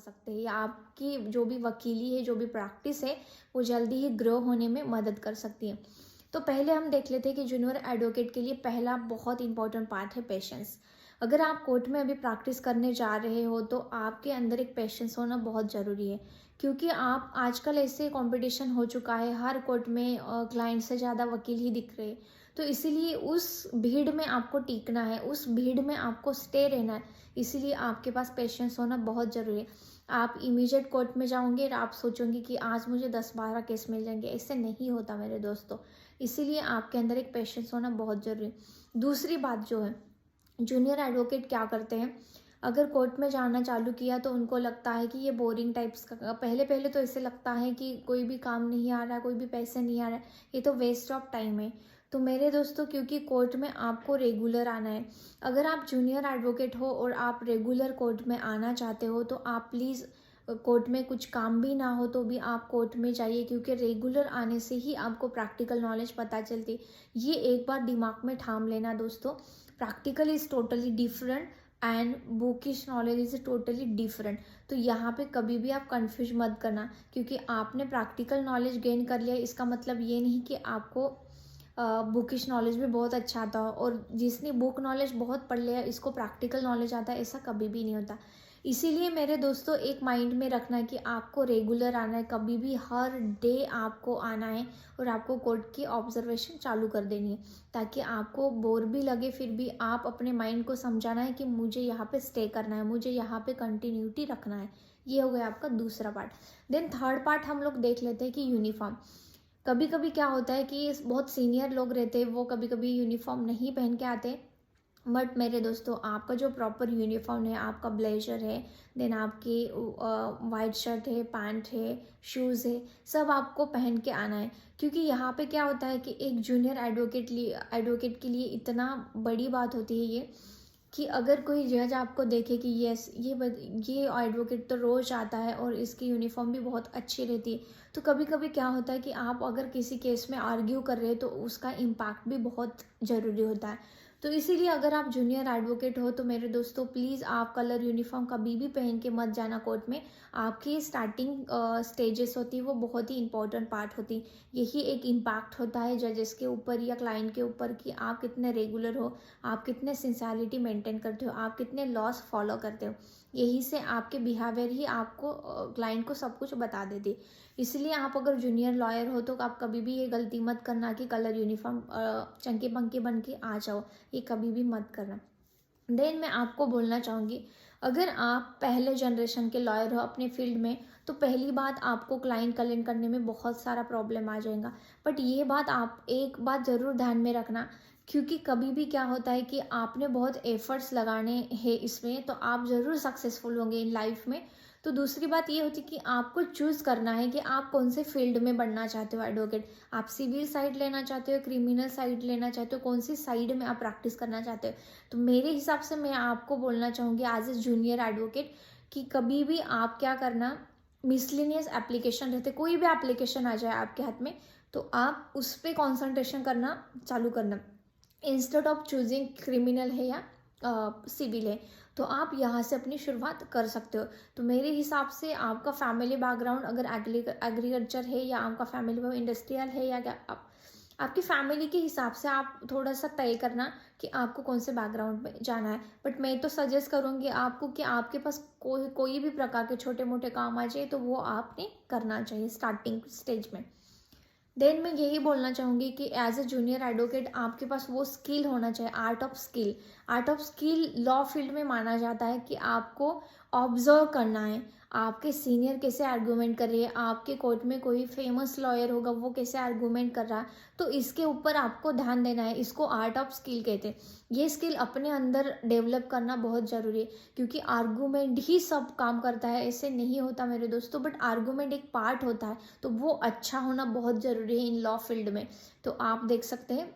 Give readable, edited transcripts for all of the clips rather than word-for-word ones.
सकते हैं, या आपकी जो भी वकीली है, जो भी प्रैक्टिस है, वो जल्दी ही ग्रो होने में मदद कर सकती है। तो पहले हम देख लेते हैं कि जूनियर एडवोकेट के लिए पहला बहुत इंपॉर्टेंट पार्ट है पेशेंस। अगर आप कोर्ट में अभी प्रैक्टिस करने जा रहे हो तो आपके अंदर एक पेशेंस होना बहुत ज़रूरी है, क्योंकि आप आजकल ऐसे कंपटीशन हो चुका है, हर कोर्ट में क्लाइंट से ज़्यादा वकील ही दिख रहे हैं। तो इसीलिए उस भीड़ में आपको टिकना है, उस भीड़ में आपको स्टे रहना है, इसीलिए आपके पास पेशेंस होना बहुत ज़रूरी है। आप इमीडिएट कोर्ट में जाओगे और आप सोचोगे कि आज मुझे 10-12 केस मिल जाएंगे, ऐसे नहीं होता मेरे दोस्तों। इसीलिए आपके अंदर एक पेशेंस होना बहुत ज़रूरी है। दूसरी बात जो है, जूनियर एडवोकेट क्या करते हैं, अगर कोर्ट में जाना चालू किया तो उनको लगता है कि ये बोरिंग टाइप्स का, पहले पहले तो ऐसे लगता है कि कोई भी काम नहीं आ रहा है, कोई भी पैसे नहीं आ रहा है, ये तो वेस्ट ऑफ टाइम है। तो मेरे दोस्तों, क्योंकि कोर्ट में आपको रेगुलर आना है, अगर आप जूनियर एडवोकेट हो और आप रेगुलर कोर्ट में आना चाहते हो तो आप प्लीज़, कोर्ट में कुछ काम भी ना हो तो भी आप कोर्ट में जाइए, क्योंकि रेगुलर आने से ही आपको प्रैक्टिकल नॉलेज पता चलती। ये एक बार दिमाग में ठाम लेना दोस्तों, practical is totally different and bookish knowledge is totally different. तो यहाँ पे कभी भी आप कंफ्यूज मत करना, क्योंकि आपने प्रैक्टिकल नॉलेज गेन कर लिया इसका मतलब ये नहीं कि आपको बुकिश नॉलेज भी बहुत अच्छा आता हो, और जिसने बुक नॉलेज बहुत पढ़ लिया इसको प्रैक्टिकल नॉलेज आता है, ऐसा कभी भी नहीं होता। इसीलिए मेरे दोस्तों, एक माइंड में रखना है कि आपको रेगुलर आना है, कभी भी हर डे आपको आना है और आपको कोर्ट की ऑब्जर्वेशन चालू कर देनी है, ताकि आपको बोर भी लगे फिर भी आप अपने माइंड को समझाना है कि मुझे यहाँ पे स्टे करना है, मुझे यहाँ पे कंटिन्यूटी रखना है। ये हो गया आपका दूसरा पार्ट। देन थर्ड पार्ट हम लोग देख लेते हैं कि यूनिफॉर्म। कभी कभी क्या होता है कि बहुत सीनियर लोग रहते हैं, वो कभी कभी यूनिफॉर्म नहीं पहन के आते। बट मेरे दोस्तों, आपका जो प्रॉपर यूनिफॉर्म है, आपका ब्लेजर है, देन आपकी वाइट शर्ट है, पैंट है, शूज़ है, सब आपको पहन के आना है। क्योंकि यहाँ पे क्या होता है कि एक जूनियर एडवोकेट के लिए इतना बड़ी बात होती है ये, कि अगर कोई जज आपको देखे कि यस ये एडवोकेट तो रोज़ आता है और इसकी यूनिफॉर्म भी बहुत अच्छी रहती है, तो कभी कभी क्या होता है कि आप अगर किसी केस में आर्ग्यू कर रहे हो तो उसका इम्पैक्ट भी बहुत ज़रूरी होता है। तो इसीलिए अगर आप जूनियर एडवोकेट हो तो मेरे दोस्तों, प्लीज़ आप कलर यूनिफॉर्म कभी भी पहन के मत जाना कोर्ट में। आपकी स्टार्टिंग स्टेजेस होती है, वो बहुत ही इंपॉर्टेंट पार्ट होती। यही एक इम्पैक्ट होता है जजेस के ऊपर या क्लाइंट के ऊपर, कि आप कितने रेगुलर हो, आप कितने सिंसियरिटी मेंटेन करते हो, आप कितने लॉस फॉलो करते हो। यही से आपके बिहेवियर ही आपको क्लाइंट को सब कुछ बता देती। इसलिए आप अगर जूनियर लॉयर हो तो आप कभी भी ये गलती मत करना कि कलर यूनिफॉर्म चंकी पंकी बन के आ जाओ, ये कभी भी मत करना। देन मैं आपको बोलना चाहूँगी, अगर आप पहले जनरेशन के लॉयर हो अपने फील्ड में, तो पहली बात, आपको क्लाइंट कलेक्ट करने में बहुत सारा प्रॉब्लम आ जाएगा। बट ये बात, आप एक बात ज़रूर ध्यान में रखना, क्योंकि कभी भी क्या होता है कि आपने बहुत एफर्ट्स लगाने हैं इसमें, तो आप ज़रूर सक्सेसफुल होंगे इन लाइफ में। तो दूसरी बात ये होती है कि आपको चूज़ करना है कि आप कौन से फील्ड में बढ़ना चाहते हो एडवोकेट। आप सिविल साइड लेना चाहते हो, क्रिमिनल साइड लेना चाहते हो, कौन सी साइड में आप प्रैक्टिस करना चाहते हो। तो मेरे हिसाब से मैं आपको बोलना चाहूँगी एज ए जूनियर एडवोकेट, कि कभी भी आप क्या करना, मिसलिनियस एप्लीकेशन रहते, कोई भी एप्लीकेशन आ जाए आपके हाथ में, तो आप उस पर कॉन्सेंट्रेशन करना चालू करना, इंस्टेड ऑफ चूजिंग क्रिमिनल है या सिविल है। तो आप यहाँ से अपनी शुरुआत कर सकते हो। तो मेरे हिसाब से आपका फैमिली बैकग्राउंड अगर एग्रीकल्चर है, या आपका फैमिली इंडस्ट्रियल है, या क्या आपकी फैमिली के हिसाब से आप थोड़ा सा तय करना कि आपको कौन से बैकग्राउंड में जाना है। बट मैं तो सजेस्ट करूँगी आपको कि आपके पास कोई भी प्रकार के छोटे मोटे काम आ जाए तो वो आपने करना चाहिए स्टार्टिंग स्टेज में। देन मैं यही बोलना चाहूँगी कि एज ए जूनियर एडवोकेट आपके पास वो स्किल होना चाहिए, art of skill. Art of skill law field में माना जाता है कि आपको ऑब्जर्व करना है, आपके सीनियर कैसे आर्गूमेंट कर रही है, आपके कोर्ट में कोई फेमस लॉयर होगा वो कैसे आर्गूमेंट कर रहा है, तो इसके ऊपर आपको ध्यान देना है। इसको आर्ट ऑफ स्किल कहते हैं। ये स्किल अपने अंदर डेवलप करना बहुत ज़रूरी है, क्योंकि आर्गूमेंट ही सब काम करता है, ऐसे नहीं होता मेरे दोस्तों, बट आर्गूमेंट एक पार्ट होता है, तो वो अच्छा होना बहुत ज़रूरी है इन लॉ फील्ड में। तो आप देख सकते हैं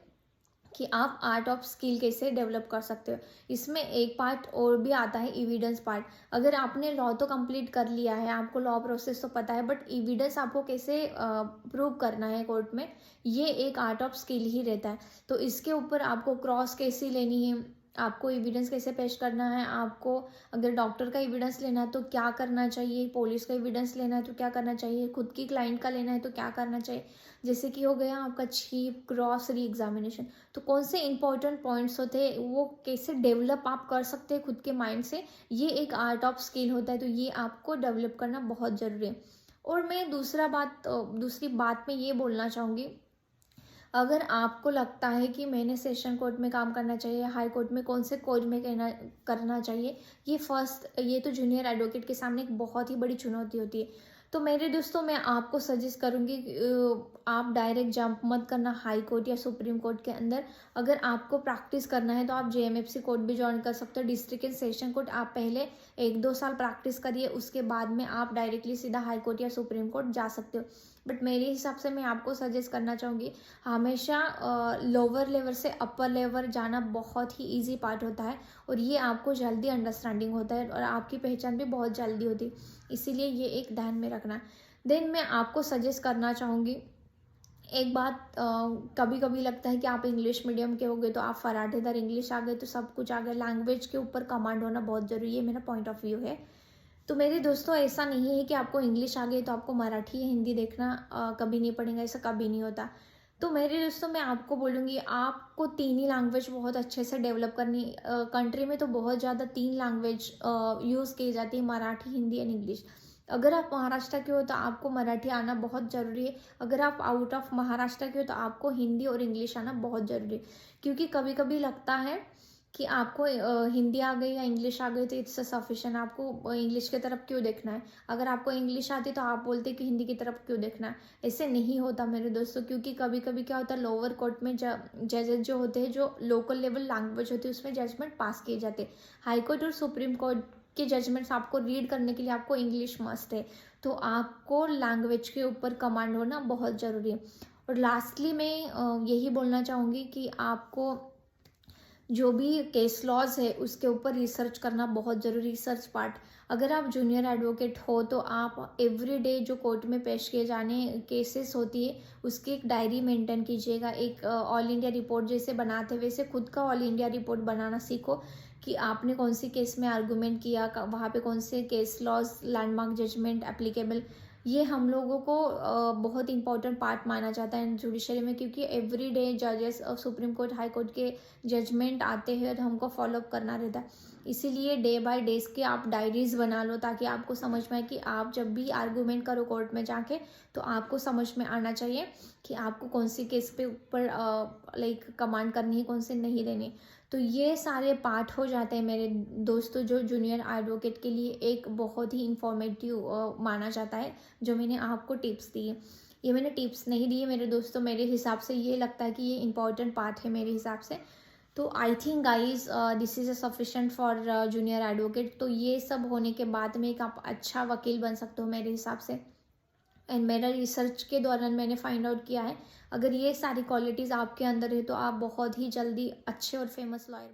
कि आप आर्ट ऑफ स्किल कैसे डेवलप कर सकते हो। इसमें एक पार्ट और भी आता है, एविडेंस पार्ट। अगर आपने लॉ तो कंप्लीट कर लिया है, आपको लॉ प्रोसेस तो पता है, बट एविडेंस आपको कैसे प्रूव करना है कोर्ट में, ये एक आर्ट ऑफ स्किल ही रहता है। तो इसके ऊपर आपको क्रॉस कैसी लेनी है, आपको एविडेंस कैसे पेश करना है, आपको अगर डॉक्टर का एविडेंस लेना है तो क्या करना चाहिए, पुलिस का एविडेंस लेना है तो क्या करना चाहिए, खुद की क्लाइंट का लेना है तो क्या करना चाहिए। जैसे कि हो गया आपका चीफ क्रॉस री एग्जामिनेशन, तो कौन से इंपॉर्टेंट पॉइंट्स होते हैं, वो कैसे डेवलप आप कर सकते हैं खुद के माइंड से, ये एक आर्ट ऑफ स्किल होता है, तो ये आपको डेवलप करना बहुत ज़रूरी है। और मैं दूसरी बात में ये बोलना चाहूँगी, अगर आपको लगता है कि मैंने सेशन कोर्ट में काम करना चाहिए, हाई कोर्ट में कौन से कोर्ट में करना चाहिए, ये तो जूनियर एडवोकेट के सामने एक बहुत ही बड़ी चुनौती होती है। तो मेरे दोस्तों, मैं आपको सजेस्ट करूँगी कि आप डायरेक्ट जंप मत करना हाई कोर्ट या सुप्रीम कोर्ट के अंदर। अगर आपको प्रैक्टिस करना है तो आप जेएमएफसी कोर्ट भी ज्वाइन कर सकते हो, डिस्ट्रिक्ट एंड सेशन कोर्ट। आप पहले 1-2 साल प्रैक्टिस करिए, उसके बाद में आप डायरेक्टली सीधा हाई कोर्ट या सुप्रीम कोर्ट जा सकते हो। बट मेरे हिसाब से मैं आपको सजेस्ट करना चाहूँगी, हमेशा लोअर लेवल से अपर लेवल जाना बहुत ही ईजी पार्ट होता है, और ये आपको जल्दी अंडरस्टैंडिंग होता है और आपकी पहचान भी बहुत जल्दी होती है, इसीलिए ये एक ध्यान में रखना। देन मैं आपको सजेस्ट करना चाहूँगी, एक बात, कभी कभी लगता है कि आप इंग्लिश मीडियम के हो गए तो आप फराटेदार इंग्लिश आ गए तो सब कुछ आ गया, लैंग्वेज के ऊपर कमांड होना बहुत ज़रूरी है, मेरा पॉइंट ऑफ व्यू है। तो मेरे दोस्तों, ऐसा नहीं है कि आपको इंग्लिश आ गई तो आपको मराठी या हिंदी देखना कभी नहीं पड़ेगा, ऐसा कभी नहीं होता। तो मेरे दोस्तों, मैं आपको बोलूँगी, आपको 3 ही लैंग्वेज बहुत अच्छे से डेवलप करनी। कंट्री में तो बहुत ज़्यादा 3 लैंग्वेज यूज़ की जाती है, मराठी, हिंदी एंड इंग्लिश। अगर आप महाराष्ट्र के हो तो आपको मराठी आना बहुत ज़रूरी है, अगर आप आउट ऑफ महाराष्ट्र के हो तो आपको हिंदी और इंग्लिश आना बहुत ज़रूरी है। क्योंकि कभी कभी लगता है कि आपको हिंदी आ गई या इंग्लिश आ गई तो इट्स सफिशिएंट, आपको इंग्लिश की तरफ क्यों देखना है। अगर आपको इंग्लिश आती तो आप बोलते कि हिंदी की तरफ क्यों देखना है। ऐसे नहीं होता मेरे दोस्तों, क्योंकि कभी कभी क्या होता है, लोअर कोर्ट में जजेस जो होते हैं, जो लोकल लेवल लैंग्वेज होती है उसमें जजमेंट पास किए जाते हैं। हाई कोर्ट और सुप्रीम कोर्ट के जजमेंट्स आपको रीड करने के लिए आपको इंग्लिश मस्ट है, तो आपको लैंग्वेज के ऊपर कमांड होना बहुत ज़रूरी है। और लास्टली मैं यही बोलना चाहूँगी कि आपको जो भी केस लॉज है उसके ऊपर रिसर्च करना बहुत ज़रूरी, रिसर्च पार्ट। अगर आप जूनियर एडवोकेट हो तो आप एवरी डे जो कोर्ट में पेश किए जाने केसेस होती है उसकी एक डायरी मेंटेन कीजिएगा। एक ऑल इंडिया रिपोर्ट जैसे बनाते वैसे खुद का ऑल इंडिया रिपोर्ट बनाना सीखो, कि आपने कौन सी केस में आर्गूमेंट किया, वहाँ पे कौन से case laws, landmark judgement applicable. ये हम लोगों को बहुत इंपॉर्टेंट पार्ट माना जाता है जुडिशरी में, क्योंकि एवरी डे जजेस और सुप्रीम कोर्ट, हाई कोर्ट के जजमेंट आते हैं और हमको फॉलोअप करना रहता है। इसीलिए डे बाय डेज की आप डायरीज बना लो, ताकि आपको समझ में आए कि आप जब भी आर्गूमेंट करो कोर्ट में जाके तो आपको समझ में आना चाहिए कि आपको कौन सी केस पे ऊपर लाइक कमांड करनी है, कौन से नहीं देनी। तो ये सारे पार्ट हो जाते हैं मेरे दोस्तों, जो जूनियर एडवोकेट के लिए एक बहुत ही इंफॉर्मेटिव माना जाता है, जो मैंने आपको टिप्स दी है। ये मैंने टिप्स नहीं दिए मेरे दोस्तों, मेरे हिसाब से ये लगता है कि ये इंपॉर्टेंट पार्ट है मेरे हिसाब से। तो I think guys this is a sufficient for junior advocate. तो ये सब होने के बाद में एक आप अच्छा वकील बन सकते हो मेरे हिसाब से। एंड मेरा रिसर्च के दौरान मैंने फाइंड आउट किया है, अगर ये सारी क्वालिटीज़ आपके अंदर है तो आप बहुत ही जल्दी अच्छे और फेमस लॉयर